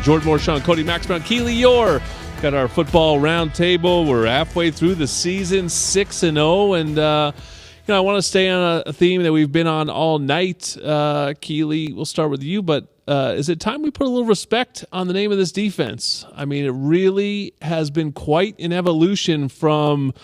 Jordan Moore, Shaun Cody, Browne and Keely Eure. Got our football roundtable. We're halfway through the season, 6-0, and I want to stay on a theme that we've been on all night. Keely, we'll start with you, but is it time we put a little respect on the name of this defense? I mean, it really has been quite an evolution from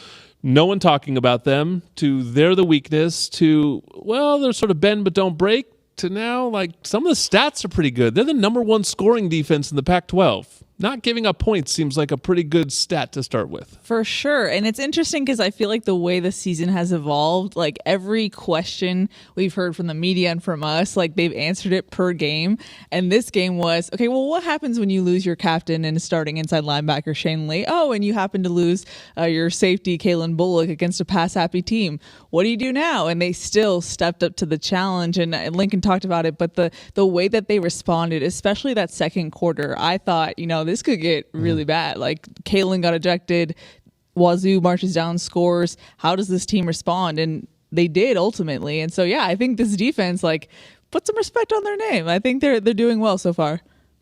no one talking about them to they're the weakness to, well, they're sort of bend but don't break to now, like, some of the stats are pretty good. They're the number one scoring defense in the Pac-12. Not giving up points seems like a pretty good stat to start with. For sure. And it's interesting because I feel like the way the season has evolved, like every question we've heard from the media and from us, like they've answered it per game. And this game was, okay, well, what happens when you lose your captain and starting inside linebacker Shane Lee? Oh, and you happen to lose your safety Kalen Bullock against a pass-happy team. What do you do now? And they still stepped up to the challenge. And Lincoln talked about it, but the way that they responded, especially that second quarter, I thought, this could get really bad. Like, Kalen got ejected. Wazoo marches down, scores. How does this team respond? And they did ultimately. And so, yeah, I think this defense, like, put some respect on their name. I think they're doing well so far.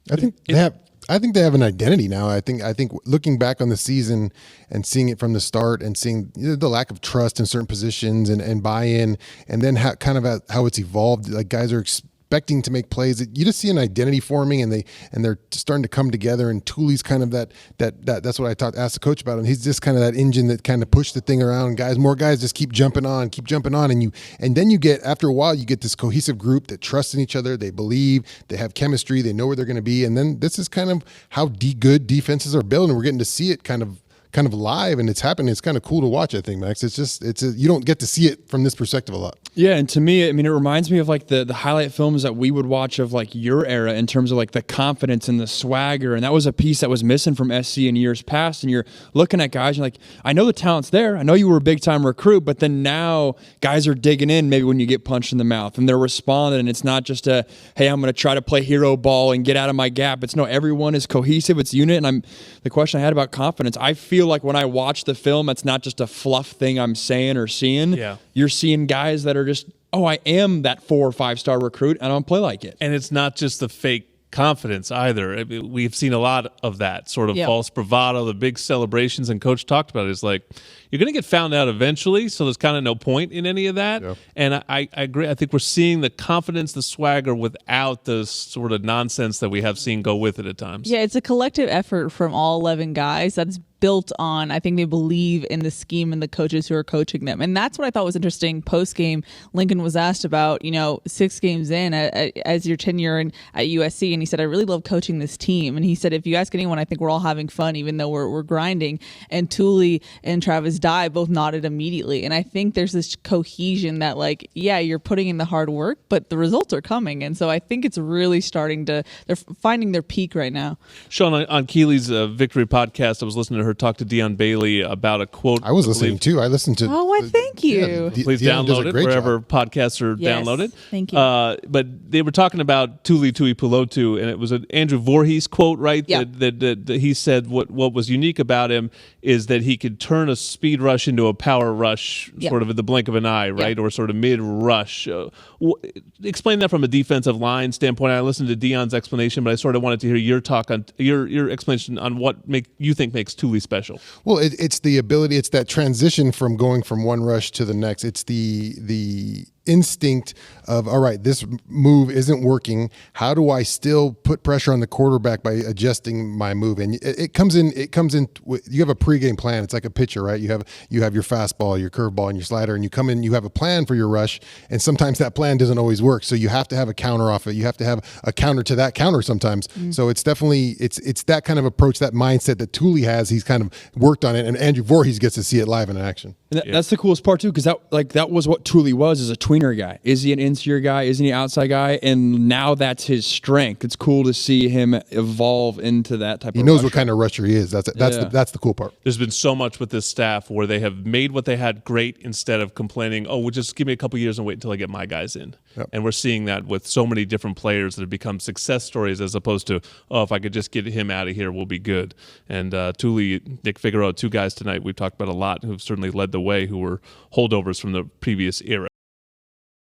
I think they have an identity now. I think looking back on the season and seeing it from the start and seeing the lack of trust in certain positions and buy-in, and then how it's evolved. Like, guys are expecting to make plays. You just see an identity forming, and they're starting to come together. And Tooley's kind of that's what I asked the coach about him. He's just kind of that engine that kind of pushed the thing around. More guys just keep jumping on, and then you get, after a while, you get this cohesive group that trusts in each other. They believe, they have chemistry, they know where they're going to be, and then this is kind of how good defenses are built, and we're getting to see it kind of live, and it's happening. It's kind of cool to watch, I think, Max. You don't get to see it from this perspective a lot. Yeah, and to me, I mean, it reminds me of like the highlight films that we would watch of like your era in terms of like the confidence and the swagger, and that was a piece that was missing from SC in years past. And you're looking at guys, you're like, I know the talent's there. I know you were a big-time recruit, but then now guys are digging in maybe when you get punched in the mouth, and they're responding, and it's not just a, hey, I'm going to try to play hero ball and get out of my gap. It's no, everyone is cohesive. It's unit, and the question I had about confidence, I feel like when I watch the film, it's not just a fluff thing I'm saying or seeing. Yeah. You're seeing guys that are just, oh, I am that 4 or 5 star recruit, and I don't play like it. And it's not just the fake confidence either. I mean, we've seen a lot of that sort of false bravado, the big celebrations, and Coach talked about it. It's like, you're going to get found out eventually, so there's kind of no point in any of that. Yeah. And I agree. I think we're seeing the confidence, the swagger, without the sort of nonsense that we have seen go with it at times. Yeah, it's a collective effort from all 11 guys that's built on, I think they believe in the scheme and the coaches who are coaching them. And that's what I thought was interesting. Post-game, Lincoln was asked about, 6 games in as your tenure at USC, and he said, I really love coaching this team. And he said, if you ask anyone, I think we're all having fun, even though we're grinding. And Tooley and Travis Dye both nodded immediately. And I think there's this cohesion that, like, yeah, you're putting in the hard work, but the results are coming. And so I think it's really they're finding their peak right now. Shaun, on Keely's Victory podcast, I was listening to her talk to Dion Bailey about a quote. I was listening too. I listened to. Oh, thank you. Please download it wherever podcasts are downloaded. Thank you. But they were talking about Tuli Tui Pulotu, and it was an Andrew Voorhees quote, right? Yeah. That he said what was unique about him is that he could turn a speed rush into a power rush, sort of at the blink of an eye, right? Or sort of mid rush. Explain that from a defensive line standpoint. I listened to Dion's explanation, but I sort of wanted to hear your talk on your explanation on what you think makes Tuli special. Well, it's the ability. It's that transition from going from one rush to the next. It's the instinct of, all right, this move isn't working. How do I still put pressure on the quarterback by adjusting my move? And it comes in. You have a pregame plan. It's like a pitcher, right? You have your fastball, your curveball, and your slider, and you come in. You have a plan for your rush, and sometimes that plan doesn't always work. So you have to have a counter off it. You have to have a counter to that counter sometimes. So it's definitely it's that kind of approach, that mindset that Tooley has. He's kind of worked on it, and Andrew Voorhees gets to see it live in action. And that's the coolest part too, because that was what Tooley was, as a tweener guy. Is he an interior guy? Isn't he an outside guy? And now that's his strength. It's cool to see him evolve into that type of He knows rusher. what kind of rusher he is. That's the cool part. There's been so much with this staff where they have made what they had great instead of complaining, oh, well, just give me a couple years and wait until I get my guys in. Yep. And we're seeing that with so many different players that have become success stories, as opposed to, oh, if I could just get him out of here, we'll be good. And Tuli, Nick Figueroa, 2 guys tonight we've talked about a lot who've certainly led the way, who were holdovers from the previous era.